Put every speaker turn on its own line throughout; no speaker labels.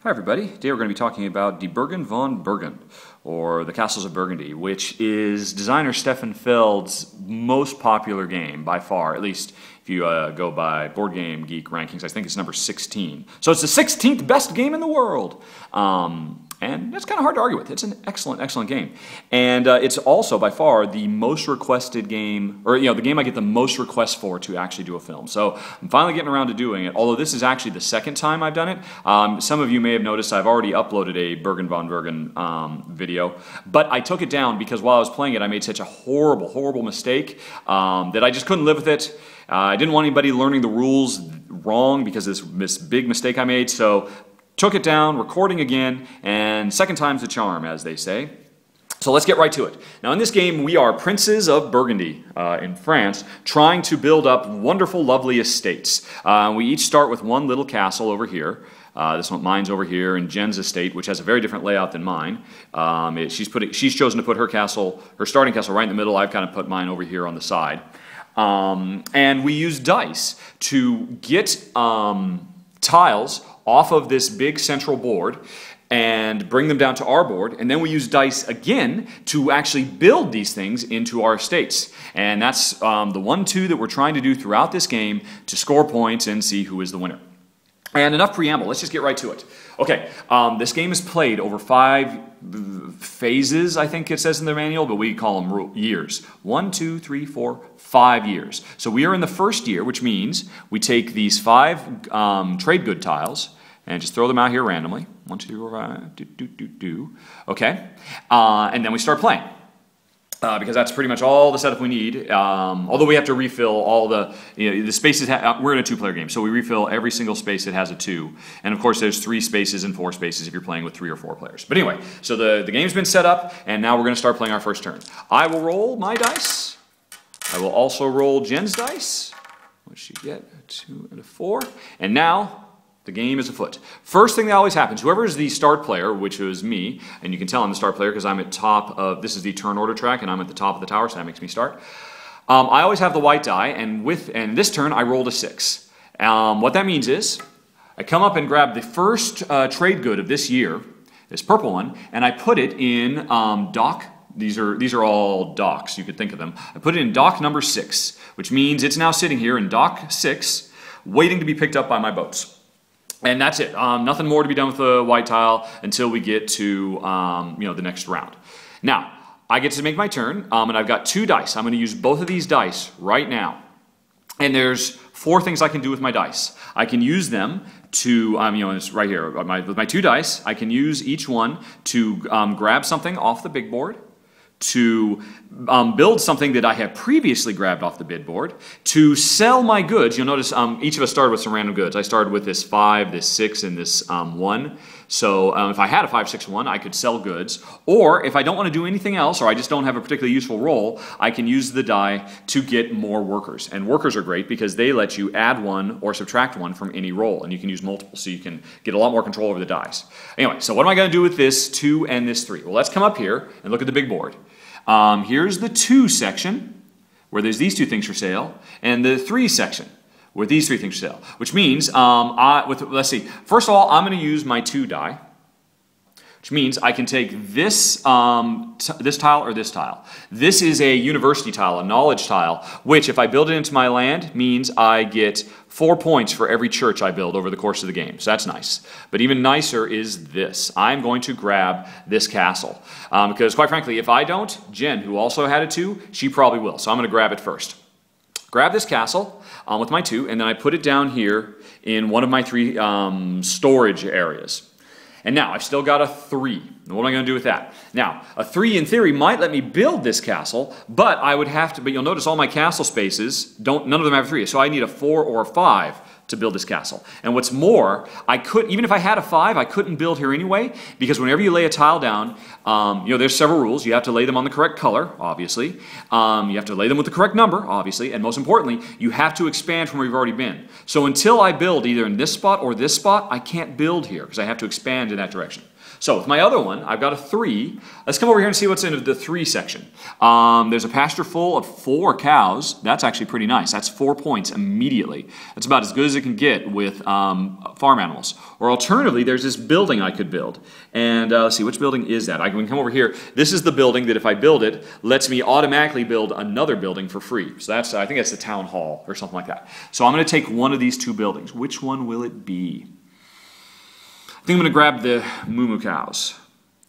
Hi everybody, today we're going to be talking about Die Burgen von Burgund, or The Castles of Burgundy, which is designer Stefan Feld's most popular game by far, at least if you go by Board Game Geek rankings. I think it's number 16. So it's the 16th best game in the world. And that's kind of hard to argue with. It's an excellent, excellent game. And it's also by far the most requested game, or the game I get the most requests for to actually do a film. So I'm finally getting around to doing it, although this is actually the second time I've done it. Some of you may have noticed I've already uploaded a Burgen von Burgen video, but I took it down because while I was playing it, I made such a horrible, horrible mistake that I just couldn't live with it. I didn't want anybody learning the rules wrong because of this big mistake I made, so took it down, recording again, and second time's the charm, as they say. So let's get right to it. Now in this game, we are princes of Burgundy in France, trying to build up wonderful, lovely estates. We each start with one little castle over here. Mine's over here in Jen's estate, which has a very different layout than mine. She's chosen to put her starting castle right in the middle. I've kind of put mine over here on the side. And we use dice to get tiles off of this big central board and bring them down to our board, and then we use dice again to actually build these things into our estates. And that's the 1-2 that we're trying to do throughout this game to score points and see who is the winner. And enough preamble, let's just get right to it. Okay, this game is played over 5 phases, I think it says in the manual, but we call them years. 1, 2, 3, 4, 5 years. So we are in the first year, which means we take these 5 trade good tiles and just throw them out here randomly. 1, 2, 3, 4, 5, okay, and then we start playing. Because that's pretty much all the setup we need, although we have to refill all the spaces. We're in a 2-player game, so we refill every single space that has a 2. And of course there's 3 spaces and 4 spaces if you're playing with 3 or 4 players. But anyway, so the game's been set up, and now we're going to start playing our first turn. I will roll my dice. I will also roll Jen's dice, which you get a 2 and a 4. And now the game is afoot. First thing that always happens, whoever is the start player, which was me, and you can tell I'm the start player because I'm at top of, this is the turn order track, and I'm at the top of the tower, so that makes me start. I always have the white die, and this turn I rolled a 6. What that means is, I come up and grab the first trade good of this year, this purple one, and I put it in dock. These are all docks, you could think of them. I put it in dock number 6, which means it's now sitting here in dock 6, waiting to be picked up by my boats. And that's it. Nothing more to be done with the white tile until we get to the next round. Now, I get to make my turn, and I've got 2 dice. I'm going to use both of these dice right now. And there's 4 things I can do with my dice. I can use them to, it's right here. With my 2 dice, I can use each one to grab something off the big board, to build something that I have previously grabbed off the bid board, to sell my goods. You'll notice each of us started with some random goods. I started with this 5, this 6, and this 1. So if I had a 5, 6, 1, I could sell goods. Or if I don't want to do anything else, or I just don't have a particularly useful roll, I can use the die to get more workers. And workers are great because they let you add 1 or subtract 1 from any roll, and you can use multiple, so you can get a lot more control over the dice. Anyway, so what am I going to do with this 2 and this 3? Well, let's come up here and look at the big board. Here's the 2 section, where there's these 2 things for sale, and the 3 section, where these 3 things for sale. Which means, let's see, first of all, I'm going to use my 2 die, which means I can take this, this tile or this tile. This is a university tile, a knowledge tile, which if I build it into my land, means I get 4 points for every church I build over the course of the game. So that's nice. But even nicer is this. I'm going to grab this castle. Because quite frankly, if I don't, Jen, who also had a 2, she probably will. So I'm going to grab it first. Grab this castle with my 2, and then I put it down here in one of my 3 storage areas. And now, I've still got a 3. What am I going to do with that? Now, a 3 in theory might let me build this castle, but I would have to, but you'll notice all my castle spaces, none of them have 3, so I need a 4 or a 5 to build this castle. And what's more, even if I had a 5, I couldn't build here anyway, because whenever you lay a tile down, there's several rules. You have to lay them on the correct color, obviously. You have to lay them with the correct number, obviously. And most importantly, you have to expand from where you've already been. So until I build either in this spot or this spot, I can't build here, because I have to expand in that direction. So with my other one, I've got a 3. Let's come over here and see what's in the 3 section. There's a pasture full of 4 cows. That's actually pretty nice. That's 4 points immediately. That's about as good as it can get with farm animals. Or alternatively, there's this building I could build. And let's see, which building is that? I can come over here. This is the building that if I build it, lets me automatically build another building for free. So that's, I think that's the town hall or something like that. So I'm going to take one of these 2 buildings. Which one will it be? I think I'm going to grab the moo cows.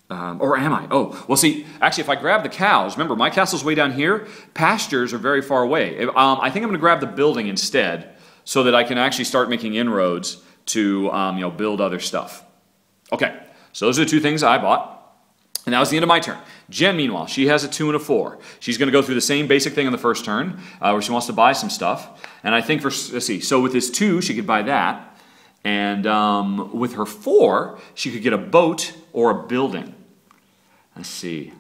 Or am I? Oh, well see, actually if I grab the cows, remember my castle's way down here, pastures are very far away. I think I'm going to grab the building instead so that I can actually start making inroads to build other stuff. Okay, so those are the 2 things I bought. And that was the end of my turn. Jen, meanwhile, she has a 2 and a 4. She's going to go through the same basic thing on the first turn where she wants to buy some stuff. And I think let's see, so with this 2, she could buy that. And with her 4, she could get a boat or a building. Let's see.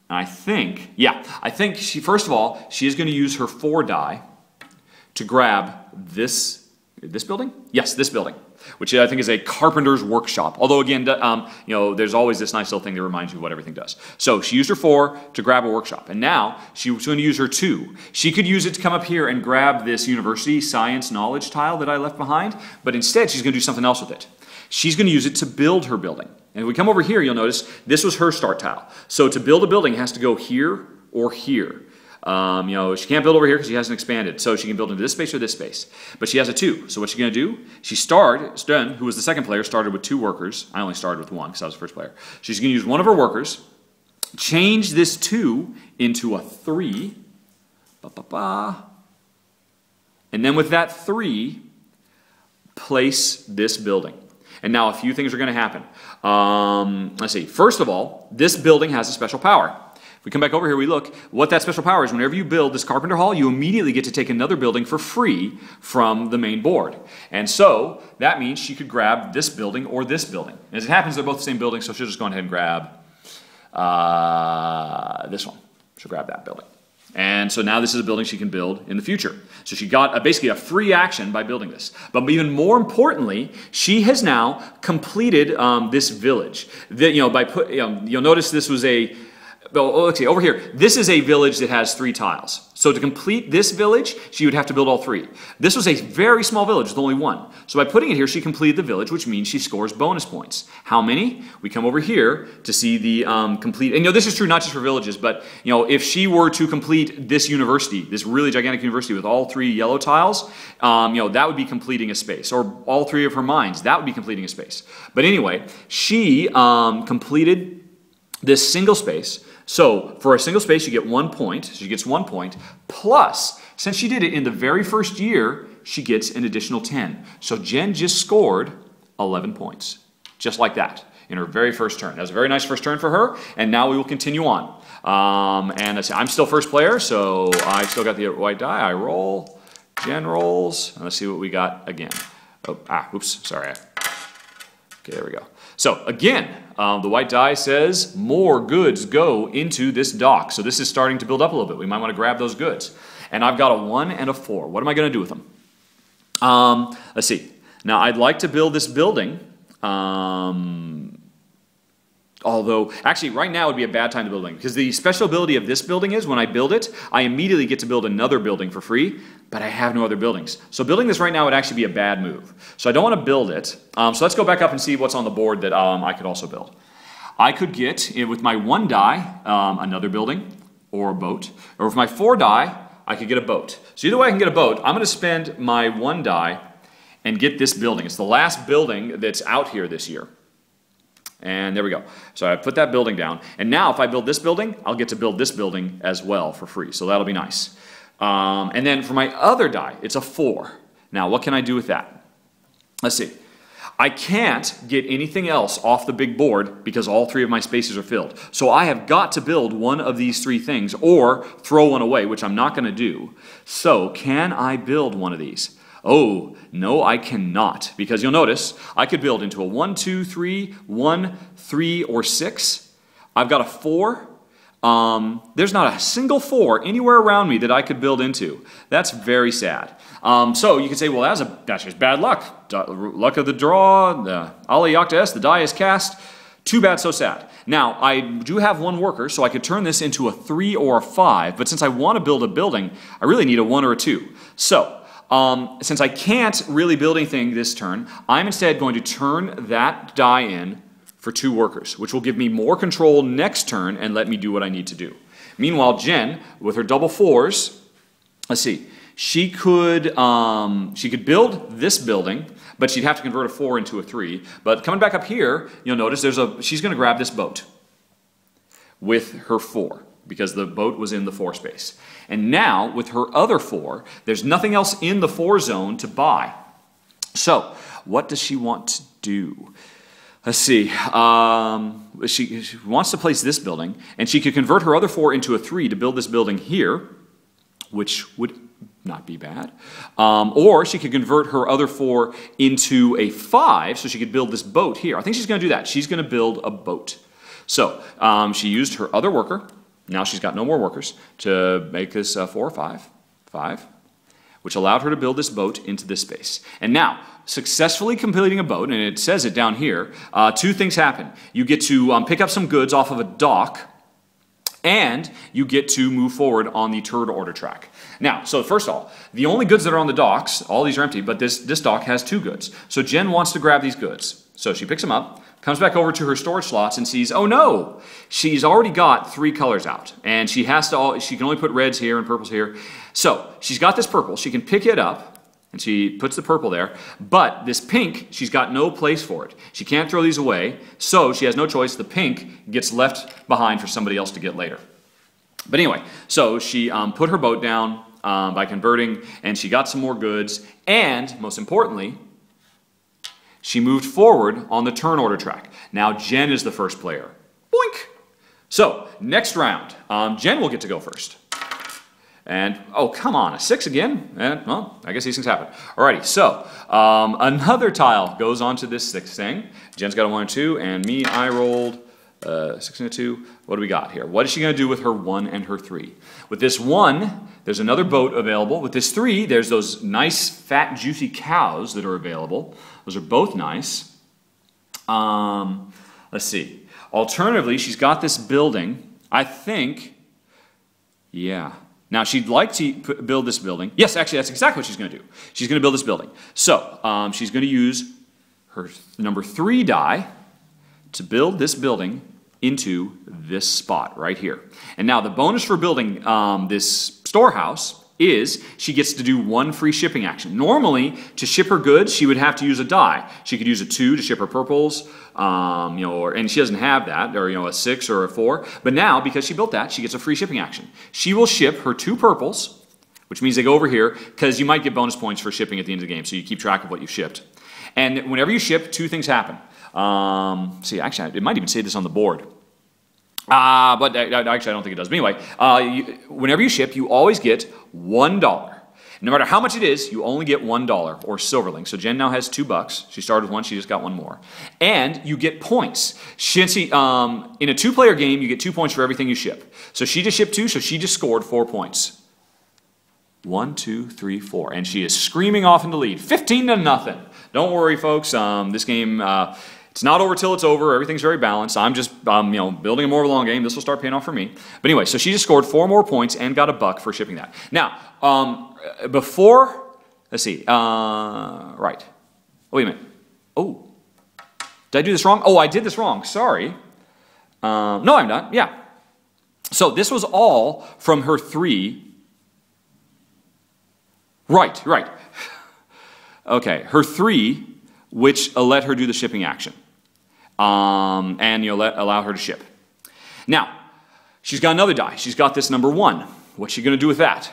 And I think she, first of all, she is going to use her 4 die to grab this building? Yes, this building, which I think is a carpenter's workshop. Although again, there's always this nice little thing that reminds you what everything does. So she used her 4 to grab a workshop, and now she's going to use her 2. She could use it to come up here and grab this university science knowledge tile that I left behind, but instead she's going to do something else with it. She's going to use it to build her building. And if we come over here, you'll notice this was her start tile. So to build a building, it has to go here or here. She can't build over here because she hasn't expanded. So she can build into this space or this space. But she has a 2. So what's she going to do? Sten, who was the second player, started with 2 workers. I only started with 1 because I was the first player. She's going to use one of her workers, change this 2 into a 3. And then with that 3, place this building. And now a few things are going to happen. Let's see. First of all, this building has a special power. If we come back over here, we look, what that special power is, whenever you build this carpenter hall, you immediately get to take another building for free from the main board. And so that means she could grab this building or this building. As it happens, they're both the same building, so she'll just go ahead and grab this one. She'll grab that building. And so now this is a building she can build in the future. So she got basically a free action by building this. But even more importantly, she has now completed this village. You'll notice this was a... Well, let's see, over here, this is a village that has 3 tiles. So to complete this village, she would have to build all 3. This was a very small village with only 1. So by putting it here, she completed the village, which means she scores bonus points. How many? We come over here to see the complete, and this is true not just for villages, but if she were to complete this university, this really gigantic university with all 3 yellow tiles, that would be completing a space. Or all 3 of her mines, that would be completing a space. But anyway, she completed this single space. So for a single space, you get 1 point. So she gets 1 point. Plus, since she did it in the very first year, she gets an additional 10. So Jen just scored 11 points. Just like that in her very first turn. That was a very nice first turn for her. And now we will continue on. And let's see, I'm still first player, so I still got the white die. I roll. Jen rolls. And let's see what we got again. Oops, sorry. Okay, there we go. So again, the white die says more goods go into this dock. So this is starting to build up a little bit. We might want to grab those goods. And I've got a 1 and a 4. What am I going to do with them? Let's see. Now I'd like to build this building. Although, actually, right now would be a bad time to build it, because the special ability of this building is when I build it, I immediately get to build another building for free, but I have no other buildings. So building this right now would actually be a bad move. So I don't want to build it. So let's go back up and see what's on the board that I could also build. I could get, with my 1 die, another building or a boat. Or with my 4 die, I could get a boat. So either way I can get a boat. I'm going to spend my 1 die and get this building. It's the last building that's out here this year. And there we go. So I put that building down. And now if I build this building, I'll get to build this building as well for free. So that'll be nice. And then for my other die, it's a 4. Now what can I do with that? Let's see. I can't get anything else off the big board because all 3 of my spaces are filled. So I have got to build one of these 3 things or throw one away, which I'm not going to do. So can I build one of these? Oh, no, I cannot, because you'll notice I could build into a 1, 2, 3, 1, 3, or 6. I've got a 4. There's not a single 4 anywhere around me that I could build into. That's very sad. So you could say, well, that's just bad luck. Luck of the draw, the Ali Yakta S, the die is cast. Too bad, so sad. Now, I do have one worker, so I could turn this into a 3 or a 5, but since I want to build a building, I really need a 1 or a 2. So, since I can't really build anything this turn, I'm instead going to turn that die in for 2 workers, which will give me more control next turn and let me do what I need to do. Meanwhile, Jen, with her double 4s, let's see, she could build this building, but she'd have to convert a 4 into a 3. But coming back up here, you'll notice she's going to grab this boat with her 4, because the boat was in the 4 space. And now, with her other 4, there's nothing else in the 4 zone to buy. So, what does she want to do? Let's see. She wants to place this building, and she could convert her other 4 into a 3 to build this building here, which would not be bad. Or she could convert her other 4 into a 5, so she could build this boat here. I think she's going to do that. She's going to build a boat. So she used her other worker. Now she's got no more workers to make this 4 or 5, which allowed her to build this boat into this space. And now, successfully completing a boat, and it says it down here, 2 things happen. You get to pick up some goods off of a dock, and you get to move forward on the turd order track. Now, so first of all, the only goods that are on the docks, all these are empty, but this dock has 2 goods. So Jen wants to grab these goods. So she picks them up, comes back over to her storage slots and sees, oh no, she's already got 3 colors out. And she can only put reds here and purples here. So she's got this purple, she can pick it up, and she puts the purple there, but this pink, she's got no place for it. She can't throw these away, so she has no choice. The pink gets left behind for somebody else to get later. But anyway, so she put her boat down by converting, and she got some more goods, and most importantly, she moved forward on the turn order track. Now Jen is the first player. Boink! So, next round, Jen will get to go first. And, oh, come on, a 6 again? Well, I guess these things happen. Alrighty, so, another tile goes onto this 6th thing. Jen's got a 1 and 2, and me, I rolled 6 and a 2. What do we got here? What is she going to do with her 1 and her 3? With this 1, there's another boat available. With this 3, there's those nice, fat, juicy cows that are available. Those are both nice. Let's see. Alternatively, she's got this building. I think, yeah. Now, she'd like to build this building. Yes, actually, that's exactly what she's going to do. She's going to build this building. So, she's going to use her number 3 die to build this building into this spot right here. And now, the bonus for building this storehouse is she gets to do 1 free shipping action. Normally, to ship her goods, she would have to use a die. She could use a 2 to ship her purples, and she doesn't have that, or a 6 or a 4. But now, because she built that, she gets a free shipping action. She will ship her 2 purples, which means they go over here, because you might get bonus points for shipping at the end of the game, so you keep track of what you shipped. And whenever you ship, 2 things happen. See, actually, it might even say this on the board. But actually, I don't think it does. But anyway, whenever you ship, you always get $1. No matter how much it is, you only get $1 or silverling. So Jen now has $2. She started with 1, she just got 1 more. And you get points. In a 2-player game, you get 2 points for everything you ship. So she just shipped 2, so she just scored 4 points. 1, 2, 3, 4. And she is screaming off in the lead. 15-0. Don't worry, folks. This game... it's not over till it's over. Everything's very balanced. I'm just, building a more of a long game. This will start paying off for me. But anyway, so she just scored 4 more points and got $1 for shipping that. Now, let's see. Right. Oh, wait a minute. Oh, did I do this wrong? Oh, I did this wrong. Sorry. No, I'm not. Yeah. So this was all from her 3. Right. Okay, her 3, which let her do the shipping action. And allow her to ship. Now, she's got another die. She's got this number 1. What's she going to do with that?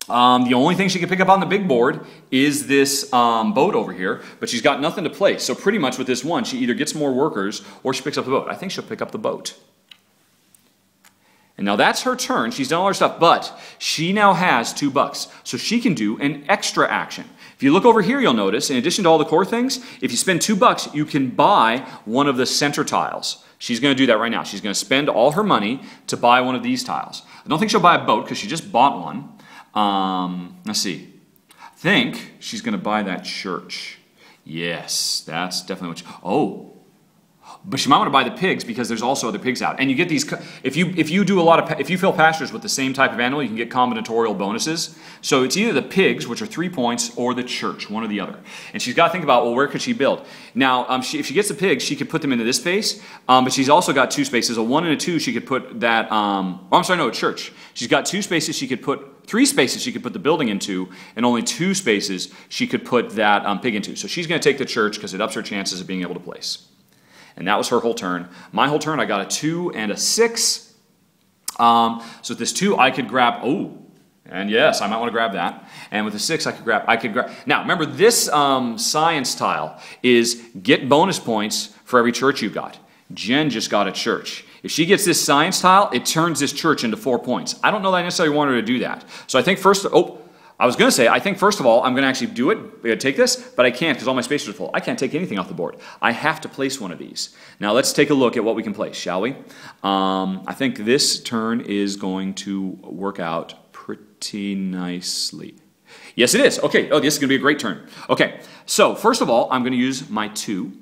The only thing she can pick up on the big board is this boat over here, but she's got nothing to place. So pretty much with this 1, she either gets more workers or she picks up the boat. I think she'll pick up the boat. And now that's her turn. She's done all her stuff, but she now has $2. So she can do an extra action. If you look over here, you'll notice, in addition to all the core things, if you spend $2, you can buy one of the center tiles. She's going to do that right now. She's going to spend all her money to buy one of these tiles. I don't think she'll buy a boat because she just bought one. Let's see. I think she's going to buy that church. Yes, that's definitely what she... Oh, But you might want to buy the pigs because there's also other pigs out. And you get these, if you fill pastures with the same type of animal, you can get combinatorial bonuses. So it's either the pigs, which are 3 points, or the church, one or the other. And she's got to think about, well, where could she build? Now, if she gets the pigs, she could put them into this space, but she's also got 2 spaces. A 1 and a 2, she could put that, a church. She's got 2 spaces she could put, 3 spaces she could put the building into, and only 2 spaces she could put that pig into. So she's going to take the church because it ups her chances of being able to place. And that was her whole turn. My whole turn, I got a 2 and a 6. So with this 2, I could grab, and yes, I might want to grab that. And with the 6, I could grab. Now, remember, this science tile is get bonus points for every church you've got. Jen just got a church. If she gets this science tile, it turns this church into 4 points. I don't know that I necessarily want her to do that. So I think first of all, I'm going to actually do it. I'm going to take this, but I can't because all my spaces are full. I can't take anything off the board. I have to place one of these. Now let's take a look at what we can place, shall we? I think this turn is going to work out pretty nicely. Yes, it is. Okay. Oh, this is going to be a great turn. Okay. So first of all, I'm going to use my 2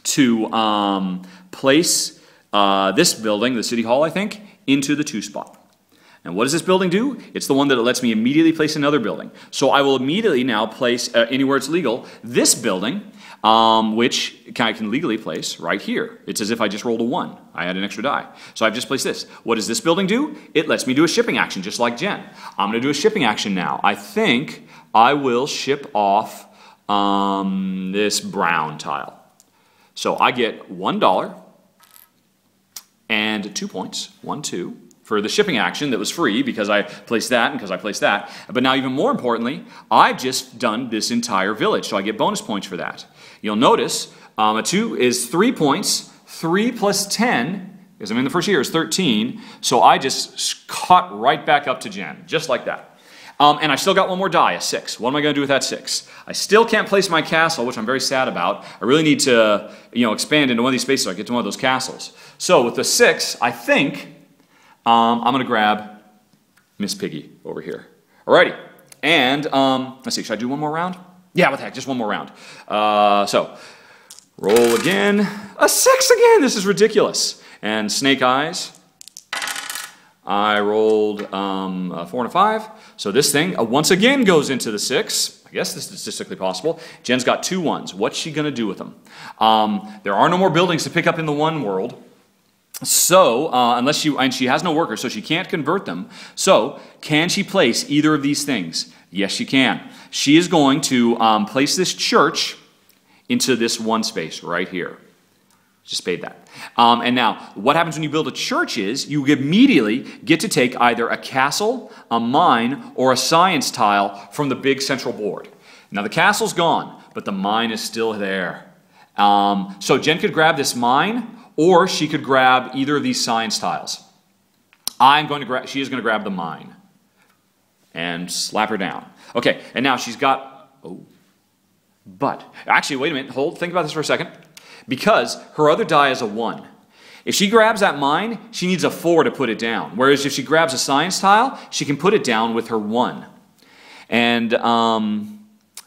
to place this building, the City Hall, I think, into the 2 spot. And what does this building do? It's the one that lets me immediately place another building. So I will immediately now place, anywhere it's legal, this building, which I can legally place right here. It's as if I just rolled a 1. I had an extra die. So I've just placed this. What does this building do? It lets me do a shipping action, just like Jen. I'm going to do a shipping action now. I think I will ship off this brown tile. So I get $1 and 2 points. 1, 2. For the shipping action that was free because I placed that and because I placed that. But now even more importantly, I've just done this entire village, so I get bonus points for that. You'll notice a 2 is 3 points. 3 plus 10, because I'm in the first year, is 13. So I just caught right back up to Jen, just like that. And I still got one more die, a 6. What am I going to do with that 6? I still can't place my castle, which I'm very sad about. I really need to expand into one of these spaces so I get to one of those castles. So with the 6, I think I'm going to grab Miss Piggy over here. Alrighty. And let's see, should I do one more round? Yeah, what the heck, just one more round. So roll again. A 6 again. This is ridiculous. And snake eyes. I rolled a 4 and a 5. So this thing once again goes into the 6. I guess this is statistically possible. Jen's got 2 1s. What's she going to do with them? There are no more buildings to pick up in the 1 world. So, and she has no workers, so she can't convert them. So, can she place either of these things? Yes, she can. She is going to place this church into this 1 space right here. Just paid that. And now, what happens when you build a church is you immediately get to take either a castle, a mine, or a science tile from the big central board. Now, the castle's gone, but the mine is still there. So Jen could grab this mine, or she could grab either of these science tiles. She is going to grab the mine and slap her down. Okay, and now she's got, but, actually, wait a minute, think about this for a second. Because her other die is a 1. If she grabs that mine, she needs a 4 to put it down. Whereas if she grabs a science tile, she can put it down with her 1. And,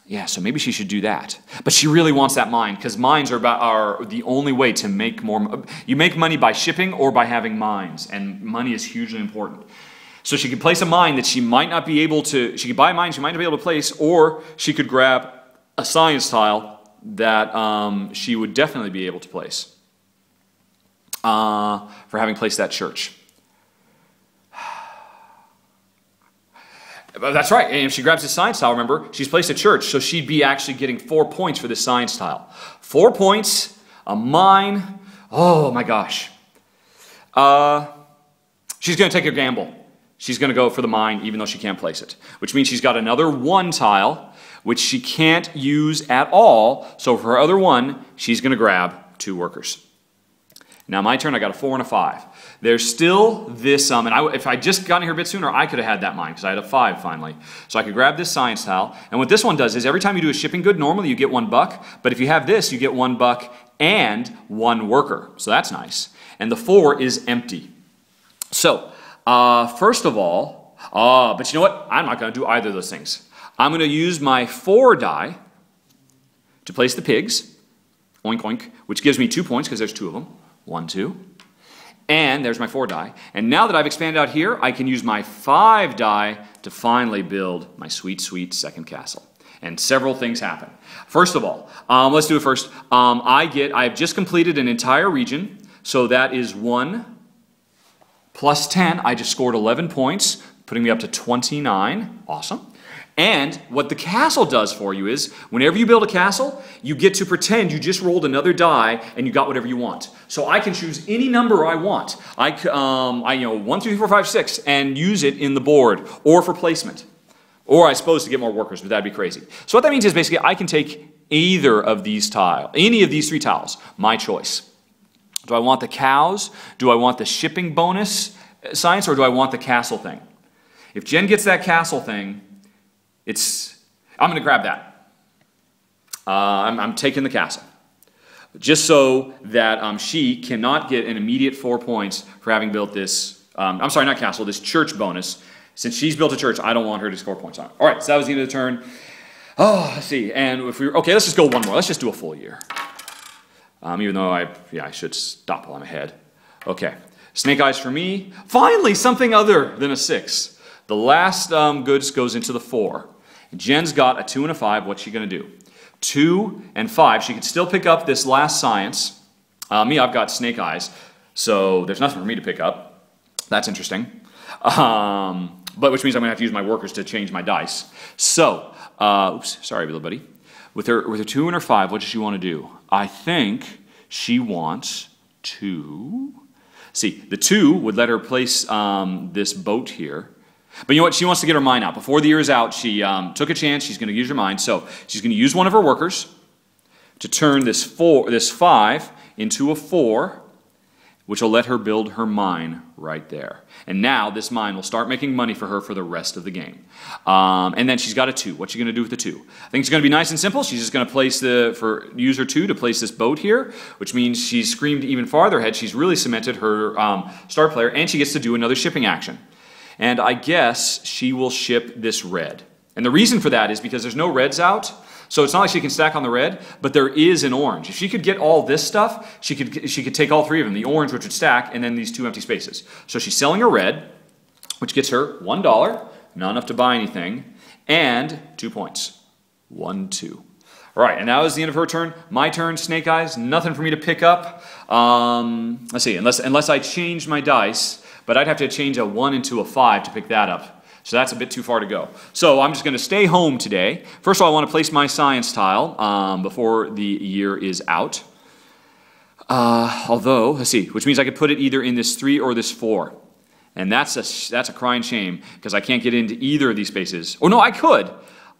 yeah, so maybe she should do that. But she really wants that mine, because mines are the only way to make more. You make money by shipping or by having mines, and money is hugely important. So she could place a mine that she might not be able to, she could buy a mine she might not be able to place, or she could grab a science tile that she would definitely be able to place for having placed that church. That's right, and if she grabs this science tile, remember, she's placed a church, so she'd be actually getting 4 points for this science tile. 4 points, a mine, oh my gosh. She's going to take a gamble. She's going to go for the mine even though she can't place it, which means she's got another 1 tile, which she can't use at all, so for her other 1, she's going to grab 2 workers. Now my turn, I got a 4 and a 5. There's still this, if I just gotten here a bit sooner, I could have had that mine, because I had a 5 finally. So I could grab this science tile, and what this one does is every time you do a shipping good, normally you get $1, but if you have this, you get $1 and 1 worker. So that's nice. And the 4 is empty. So, first of all, but you know what? I'm not going to do either of those things. I'm going to use my 4 die to place the pigs. oink, oink, which gives me 2 points because there's 2 of them. 1, 2. And there's my 4 die. And now that I've expanded out here, I can use my 5 die to finally build my sweet, sweet second castle. And several things happen. First of all, let's do it first. I've just completed an entire region, so that is 1 plus 10. I just scored 11 points, putting me up to 29. Awesome. And what the castle does for you is, whenever you build a castle, you get to pretend you just rolled another die and you got whatever you want. So I can choose any number I want. 1, 2, 3, 4, 5, 6, and use it in the board or for placement. Or I suppose to get more workers, but that'd be crazy. So what that means is basically I can take either of these tiles, any of these 3 tiles, my choice. Do I want the cows? Do I want the shipping bonus science? Or do I want the castle thing? If Jen gets that castle thing, I'm going to grab that. I'm taking the castle. Just so that she cannot get an immediate 4 points for having built this, I'm sorry, not castle, this church bonus. Since she's built a church, I don't want her to score points on it. All right, so that was the end of the turn. Oh, let's see. And if okay, let's just go one more. Let's just do a full year. Even though I should stop while I'm ahead. Okay, snake eyes for me. Finally, something other than a 6. The last goods goes into the 4. Jen's got a 2 and a 5. What's she going to do? 2 and 5. She could still pick up this last science. Me, I've got snake eyes, so there's nothing for me to pick up. That's interesting. But which means I'm going to have to use my workers to change my dice. So, oops, sorry, little buddy. With her 2 and her 5, what does she want to do? I think she wants to... See, the 2 would let her place this boat here. But you know what? She wants to get her mine out. Before the year is out, she took a chance. She's going to use her mine. So she's going to use one of her workers to turn this 5 into a 4, which will let her build her mine right there. And now this mine will start making money for her for the rest of the game. And then she's got a 2. What's she going to do with the 2? I think it's going to be nice and simple. She's just going to use her 2 to place this boat here, which means she's screamed even farther ahead. She's really cemented her star player, and she gets to do another shipping action. And I guess she will ship this red. And the reason for that is because there's no reds out, so it's not like she can stack on the red, but there is an orange. If she could get all this stuff, she could take all 3 of them, the orange, which would stack, and then these 2 empty spaces. So she's selling her red, which gets her $1, not enough to buy anything, and 2 points. 1, 2. All right, and that was the end of her turn. My turn, snake eyes, nothing for me to pick up. Let's see, unless I change my dice, but I'd have to change a 1 into a 5 to pick that up. So that's a bit too far to go. So I'm just going to stay home today. First of all, I want to place my science tile before the year is out. Although, let's see, which means I could put it either in this 3 or this 4. And that's a crying shame because I can't get into either of these spaces. Oh no, I could.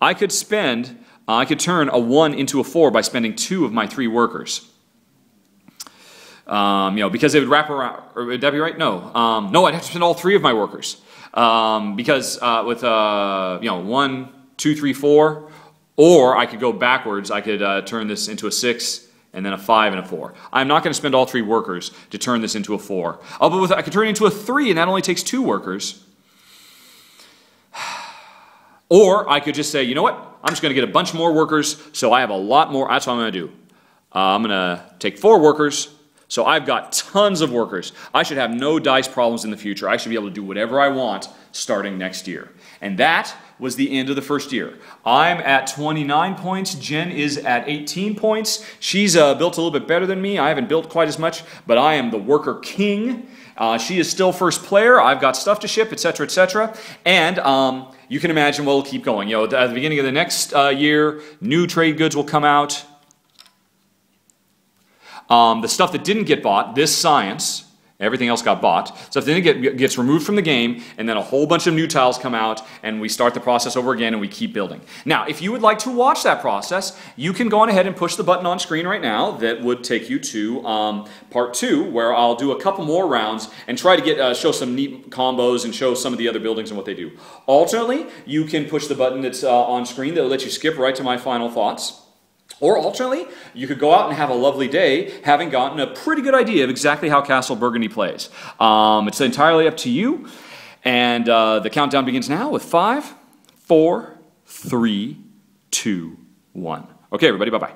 I could turn a 1 into a 4 by spending 2 of my 3 workers. Because it would wrap around, or would that be right? No. No, I'd have to spend all 3 of my workers. Because with 1, 2, 3, 4, or I could go backwards. I could turn this into a 6 and then a 5 and a 4. I'm not going to spend all 3 workers to turn this into a 4. Oh, but I could turn it into a 3, and that only takes 2 workers. Or I could just say, you know what? I'm just going to get a bunch more workers, so I have a lot more. That's what I'm going to do. I'm going to take 4 workers. So I've got tons of workers. I should have no dice problems in the future. I should be able to do whatever I want starting next year. And that was the end of the first year. I'm at 29 points. Jen is at 18 points. She's built a little bit better than me. I haven't built quite as much, but I am the worker king. She is still first player. I've got stuff to ship, etc., etc. And you can imagine we'll keep going. At the beginning of the next year, new trade goods will come out. The stuff that didn't get bought, this science, everything else got bought. Stuff that didn't gets removed from the game, and then a whole bunch of new tiles come out, and we start the process over again, and we keep building. Now, if you would like to watch that process, you can go on ahead and push the button on screen right now that would take you to part 2, where I'll do a couple more rounds and try to show some neat combos and show some of the other buildings and what they do. Alternately, you can push the button that's on screen that will let you skip right to my final thoughts. Or alternately, you could go out and have a lovely day having gotten a pretty good idea of exactly how Castle Burgundy plays. It's entirely up to you. And the countdown begins now with 5, 4, 3, 2, 1. Okay, everybody, bye-bye.